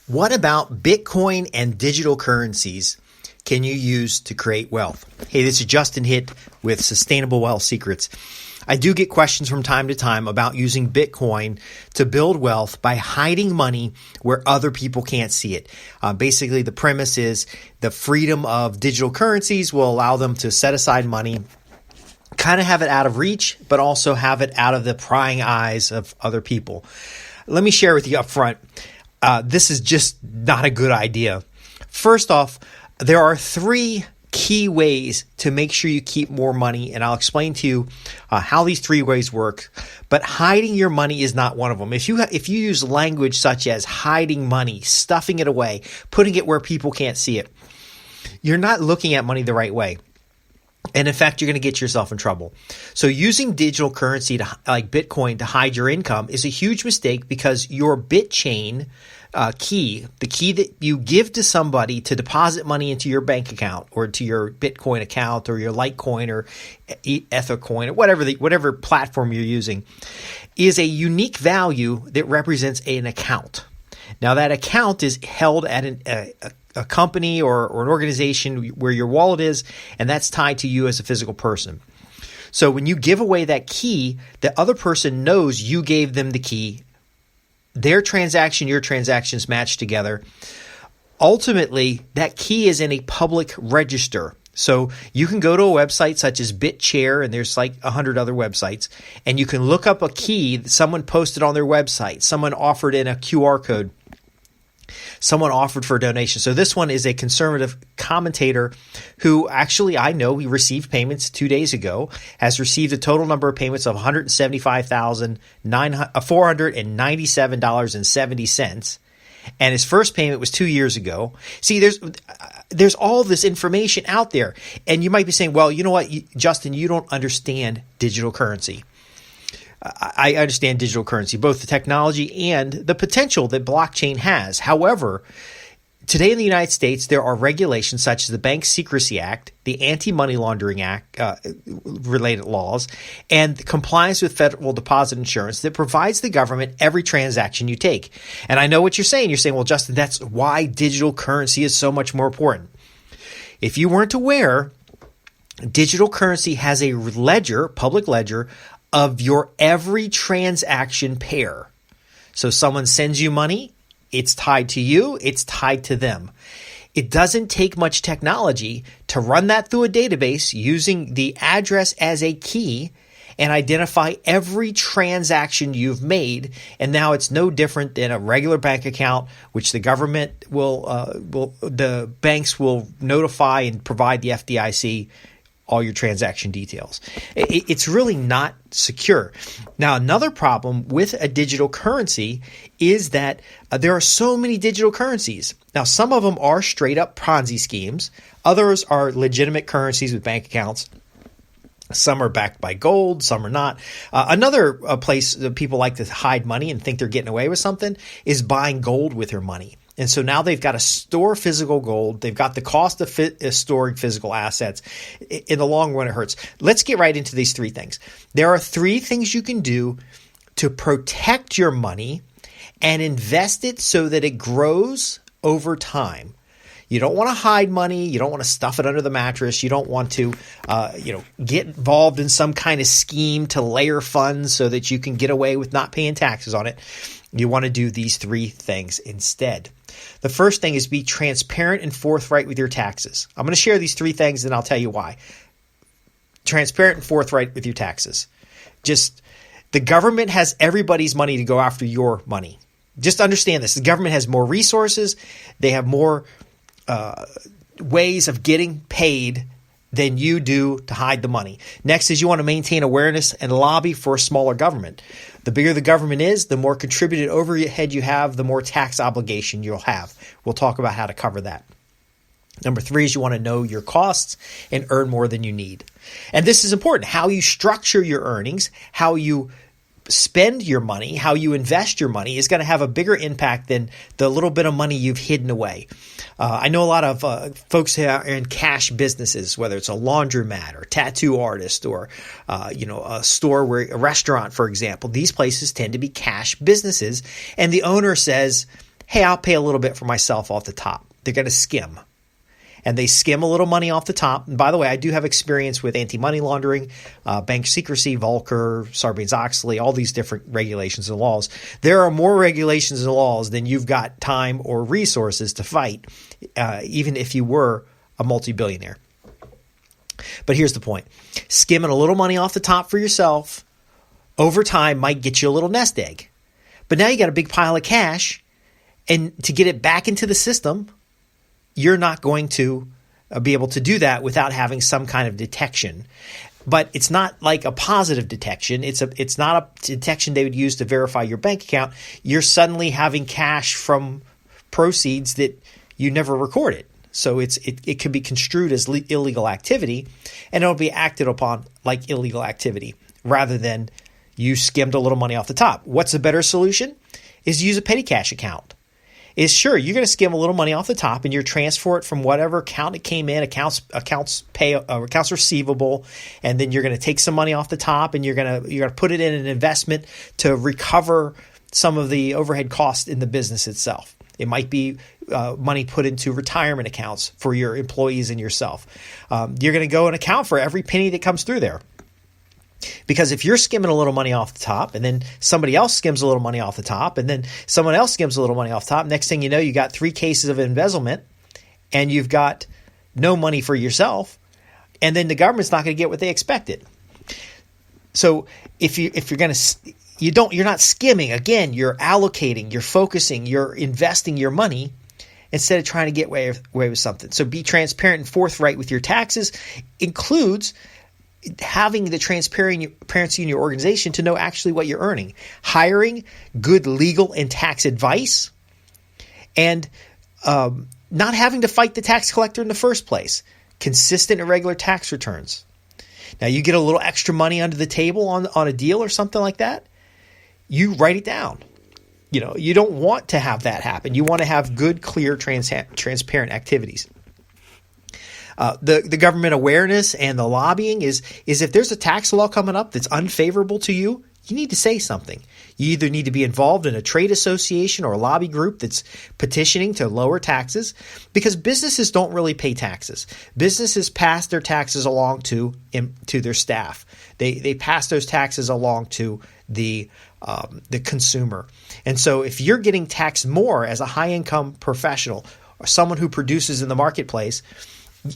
What about Bitcoin and digital currencies can you use to create wealth? Hey, this is Justin Hitt with Sustainable Wealth Secrets. I do get questions from time to time about using Bitcoin to build wealth by hiding money where other people can't see it. Basically, the premise is the freedom of digital currencies will allow them to set aside money, kind of have it out of reach, but also have it out of the prying eyes of other people. Let me share with you up front. This is just not a good idea. First off, there are three key ways to make sure you keep more money, and I'll explain to you how these three ways work. But hiding your money is not one of them. If you use language such as hiding money, stuffing it away, putting it where people can't see it, you're not looking at money the right way. And in fact, you're going to get yourself in trouble. So using digital currency like Bitcoin to hide your income is a huge mistake because your BitChain key, the key that you give to somebody to deposit money into your bank account or to your Bitcoin account or your Litecoin or Ethercoin or whatever platform you're using, is a unique value that represents an account. Now that account is held at a company or an organization where your wallet is, and that's tied to you as a physical person. So when you give away that key, the other person knows you gave them the key. Their transaction, your transactions match together. Ultimately, that key is in a public register. So you can go to a website such as BitShare, and there's like 100 other websites, and you can look up a key that someone posted on their website. Someone offered in a QR code. Someone offered for a donation. So this one is a conservative commentator who actually I know he received payments 2 days ago, has received a total number of payments of $175,497.70. And his first payment was 2 years ago. See, there's all this information out there. And you might be saying, well, you know what, Justin, you don't understand digital currency. I understand digital currency, both the technology and the potential that blockchain has. However, today in the United States, there are regulations such as the Bank Secrecy Act, the Anti-Money Laundering Act, related laws, and compliance with federal deposit insurance that provides the government every transaction you take. And I know what you're saying. You're saying, well, Justin, that's why digital currency is so much more important. If you weren't aware, digital currency has a ledger, public ledger, of your every transaction pair. So someone sends you money, it's tied to you, it's tied to them. It doesn't take much technology to run that through a database using the address as a key and identify every transaction you've made. And now it's no different than a regular bank account, which the government the banks will notify and provide the FDIC all your transaction details. It's really not secure. Now, another problem with a digital currency is that there are so many digital currencies. Now, some of them are straight up Ponzi schemes. Others are legitimate currencies with bank accounts. Some are backed by gold, some are not. Another place that people like to hide money and think they're getting away with something is buying gold with their money. And so now they've got to store physical gold. They've got the cost of storing physical assets. In the long run, it hurts. Let's get right into these three things. There are three things you can do to protect your money and invest it so that it grows over time. You don't want to hide money. You don't want to stuff it under the mattress. You don't want to, get involved in some kind of scheme to layer funds so that you can get away with not paying taxes on it. You want to do these three things instead. The first thing is be transparent and forthright with your taxes. I'm going to share these three things and I'll tell you why. Transparent and forthright with your taxes. Just the government has everybody's money to go after your money. Just understand this. The government has more resources. They have more ways of getting paid than you do to hide the money. Next is you want to maintain awareness and lobby for a smaller government. The bigger the government is, the more contributed overhead you have, the more tax obligation you'll have. We'll talk about how to cover that. Number three is you want to know your costs and earn more than you need. And this is important. How you structure your earnings, how you spend your money, how you invest your money is going to have a bigger impact than the little bit of money you've hidden away. I know a lot of folks who are in cash businesses, whether it's a laundromat or tattoo artist or a store where a restaurant, for example. These places tend to be cash businesses, and the owner says, hey, I'll pay a little bit for myself off the top. They're going to skim. And they skim a little money off the top. And by the way, I do have experience with anti-money laundering, bank secrecy, Volcker, Sarbanes-Oxley, all these different regulations and laws. There are more regulations and laws than you've got time or resources to fight, even if you were a multi-billionaire. But here's the point. Skimming a little money off the top for yourself over time might get you a little nest egg. But now you got a big pile of cash, and to get it back into the system, you're not going to be able to do that without having some kind of detection. But it's not like a positive detection. It's not a detection they would use to verify your bank account. You're suddenly having cash from proceeds that you never recorded. So it could be construed as illegal activity, and it'll be acted upon like illegal activity rather than you skimmed a little money off the top. What's a better solution? Is use a petty cash account. Is sure, you're going to skim a little money off the top and you're transfer it from whatever account it came in, accounts receivable, and then you're going to take some money off the top and you're going to put it in an investment to recover some of the overhead costs in the business itself. It might be money put into retirement accounts for your employees and yourself. You're going to go and account for every penny that comes through there. Because if you're skimming a little money off the top and then somebody else skims a little money off the top and then someone else skims a little money off the top, next thing you know, you got 3 cases of embezzlement and you've got no money for yourself, and then the government's not going to get what they expected. So if you're going to you're not skimming. Again, you're allocating, you're focusing, you're investing your money instead of trying to get away with something. So be transparent and forthright with your taxes. Includes having the transparency in your organization to know actually what you're earning, hiring good legal and tax advice, and not having to fight the tax collector in the first place. Consistent and regular tax returns. Now, you get a little extra money under the table on a deal or something like that, you write it down. You don't want to have that happen. You want to have good, clear, transparent activities. The government awareness and the lobbying is if there's a tax law coming up that's unfavorable to you, you need to say something. You either need to be involved in a trade association or a lobby group that's petitioning to lower taxes, because businesses don't really pay taxes. Businesses pass their taxes along to their staff. They pass those taxes along to the consumer. And so if you're getting taxed more as a high-income professional or someone who produces in the marketplace,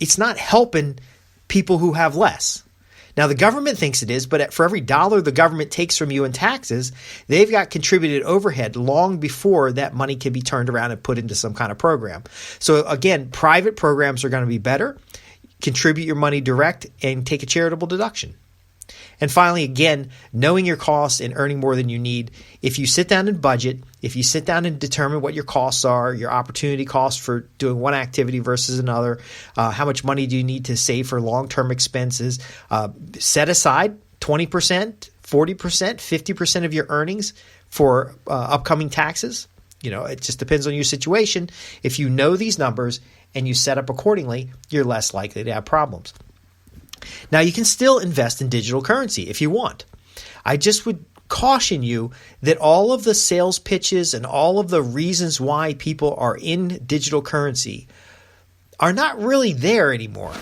it's not helping people who have less. Now, the government thinks it is, but for every dollar the government takes from you in taxes, they've got contributed overhead long before that money can be turned around and put into some kind of program. So again, private programs are going to be better. Contribute your money direct and take a charitable deduction. And finally, again, knowing your costs and earning more than you need. If you sit down and budget, if you sit down and determine what your costs are, your opportunity costs for doing one activity versus another, how much money do you need to save for long-term expenses, set aside 20%, 40%, 50% of your earnings for upcoming taxes. It just depends on your situation. If you know these numbers and you set up accordingly, you're less likely to have problems. Now, you can still invest in digital currency if you want. I just would caution you that all of the sales pitches and all of the reasons why people are in digital currency are not really there anymore.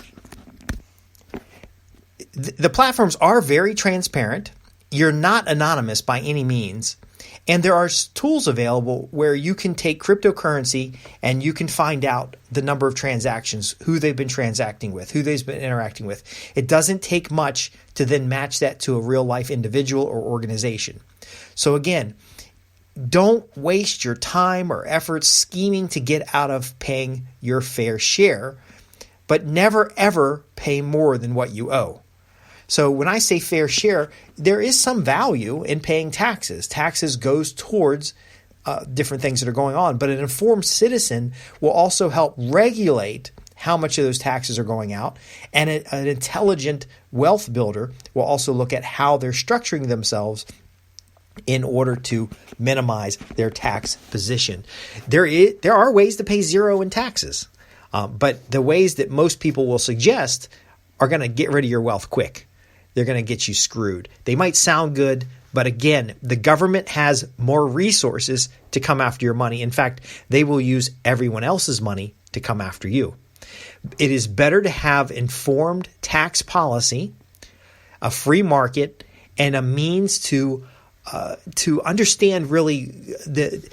The platforms are very transparent. You're not anonymous by any means. And there are tools available where you can take cryptocurrency and you can find out the number of transactions, who they've been transacting with, who they've been interacting with. It doesn't take much to then match that to a real life individual or organization. So again, don't waste your time or efforts scheming to get out of paying your fair share, but never ever pay more than what you owe. So when I say fair share, there is some value in paying taxes. Taxes goes towards different things that are going on, but an informed citizen will also help regulate how much of those taxes are going out, and an intelligent wealth builder will also look at how they're structuring themselves in order to minimize their tax position. There are ways to pay zero in taxes, but the ways that most people will suggest are going to get rid of your wealth quick. They're going to get you screwed. They might sound good, But again, the government has more resources to come after your money. In fact, they will use everyone else's money to come after you. It is better to have informed tax policy, a free market, and a means to understand really the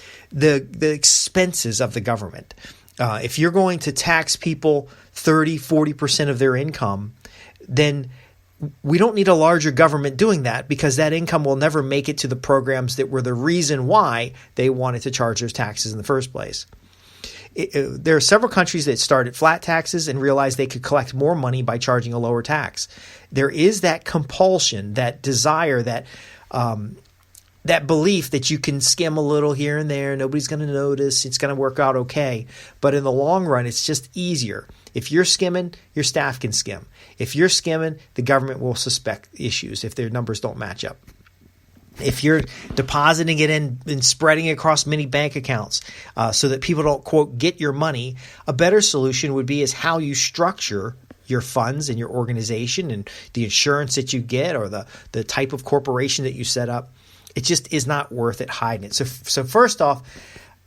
expenses of the government. If you're going to tax people 30-40% of their income, then we don't need a larger government doing that, because that income will never make it to the programs that were the reason why they wanted to charge those taxes in the first place. There are several countries that started flat taxes and realized they could collect more money by charging a lower tax. There is that compulsion, that desire, that belief that you can skim a little here and there. Nobody's going to notice. It's going to work out okay. But in the long run, it's just easier. If you're skimming, your staff can skim. If you're skimming, the government will suspect issues if their numbers don't match up. If you're depositing it in and spreading it across many bank accounts so that people don't, quote, get your money, a better solution would be is how you structure your funds and your organization and the insurance that you get or the type of corporation that you set up. It just is not worth it hiding it. So first off,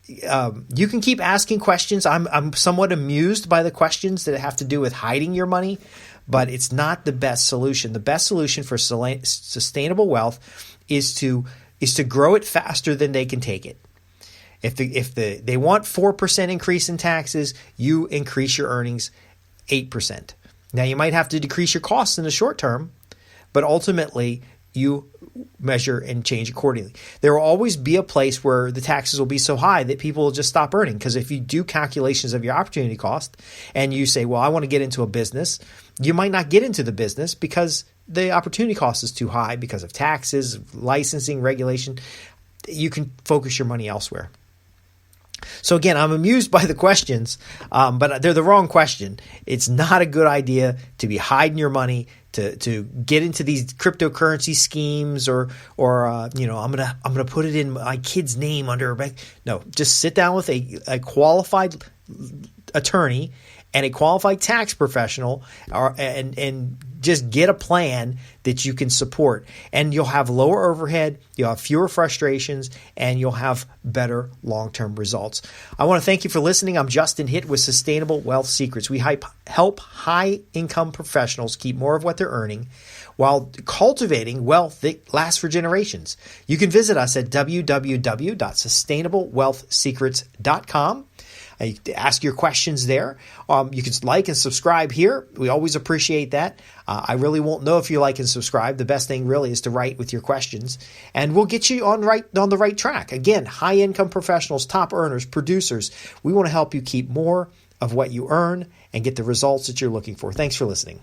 you can keep asking questions. I'm somewhat amused by the questions that have to do with hiding your money, but it's not the best solution. The best solution for sustainable wealth is to grow it faster than they can take it. If they want 4% increase in taxes, you increase your earnings 8%. Now you might have to decrease your costs in the short term, but ultimately you measure and change accordingly. There will always be a place where the taxes will be so high that people will just stop earning. Because if you do calculations of your opportunity cost and you say, well, I want to get into a business, you might not get into the business because the opportunity cost is too high because of taxes, licensing, regulation. You can focus your money elsewhere. So again, I'm amused by the questions, but they're the wrong question. It's not a good idea to be hiding your money, to get into these cryptocurrency schemes or I'm gonna put it in my kid's name under a bank. No, just sit down with a qualified attorney and a qualified tax professional, and just get a plan that you can support. And you'll have lower overhead, you'll have fewer frustrations, and you'll have better long-term results. I want to thank you for listening. I'm Justin Hitt with Sustainable Wealth Secrets. We help high-income professionals keep more of what they're earning while cultivating wealth that lasts for generations. You can visit us at www.sustainablewealthsecrets.com. Ask your questions there. You can like and subscribe here. We always appreciate that. I really won't know if you like and subscribe. The best thing really is to write with your questions, and we'll get you on the right track. Again, high income professionals, top earners, producers. We want to help you keep more of what you earn and get the results that you're looking for. Thanks for listening.